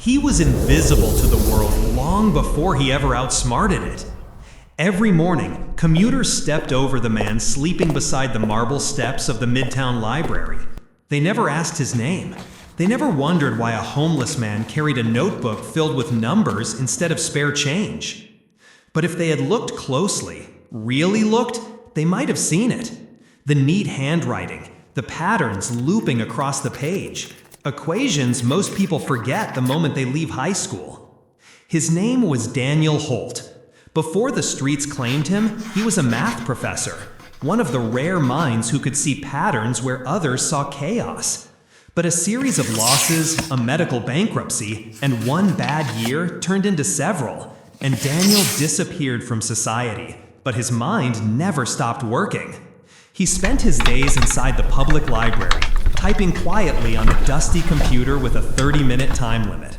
He was invisible to the world long before he ever outsmarted it. Every morning, commuters stepped over the man sleeping beside the marble steps of the Midtown Library. They never asked his name. They never wondered why a homeless man carried a notebook filled with numbers instead of spare change. But if they had looked closely, really looked, they might have seen it. The neat handwriting, the patterns looping across the page, equations most people forget the moment they leave high school. His name was Daniel Holt. Before the streets claimed him, he was a math professor, one of the rare minds who could see patterns where others saw chaos. But a series of losses, a medical bankruptcy, and one bad year turned into several, and Daniel disappeared from society, but his mind never stopped working. He spent his days inside the public library, typing quietly on a dusty computer with a 30-minute time limit.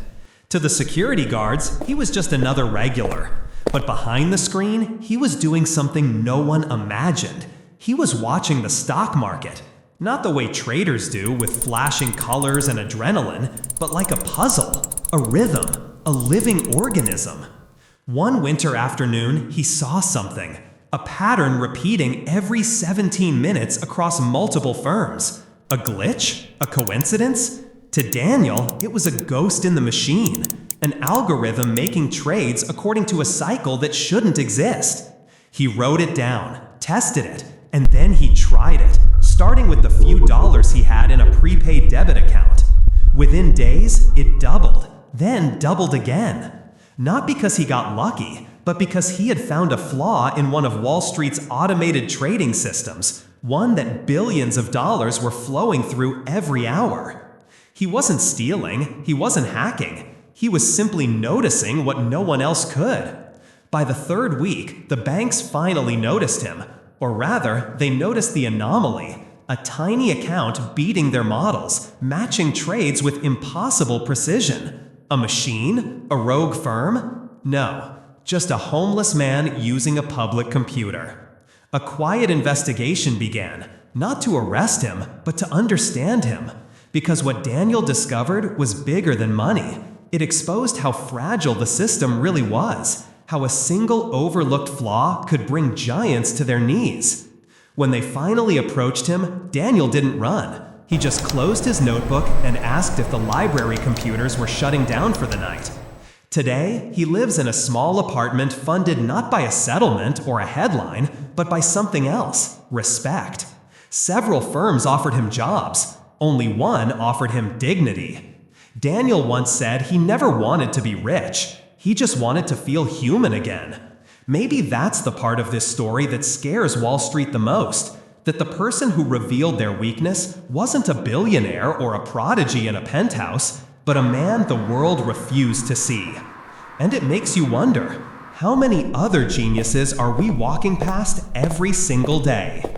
To the security guards, he was just another regular. But behind the screen, he was doing something no one imagined. He was watching the stock market. Not the way traders do with flashing colors and adrenaline, but like a puzzle, a rhythm, a living organism. One winter afternoon, he saw something, a pattern repeating every 17 minutes across multiple firms. A glitch? A coincidence? To Daniel, it was a ghost in the machine, an algorithm making trades according to a cycle that shouldn't exist. He wrote it down, tested it, and then he tried it, starting with the few dollars he had in a prepaid debit account. Within days, it doubled, then doubled again. Not because he got lucky, but because he had found a flaw in one of Wall Street's automated trading systems, one that billions of dollars were flowing through every hour. He wasn't stealing, he wasn't hacking. He was simply noticing what no one else could. By the third week, the banks finally noticed him, or rather, they noticed the anomaly, a tiny account beating their models, matching trades with impossible precision. A machine? A rogue firm? No, just a homeless man using a public computer. A quiet investigation began, not to arrest him, but to understand him. Because what Daniel discovered was bigger than money. It exposed how fragile the system really was, how a single overlooked flaw could bring giants to their knees. When they finally approached him, Daniel didn't run. He just closed his notebook and asked if the library computers were shutting down for the night. Today, he lives in a small apartment funded not by a settlement or a headline, but by something else: respect. Several firms offered him jobs. Only one offered him dignity. Daniel once said he never wanted to be rich. He just wanted to feel human again. Maybe that's the part of this story that scares Wall Street the most, that the person who revealed their weakness wasn't a billionaire or a prodigy in a penthouse, but a man the world refused to see. And it makes you wonder, how many other geniuses are we walking past every single day?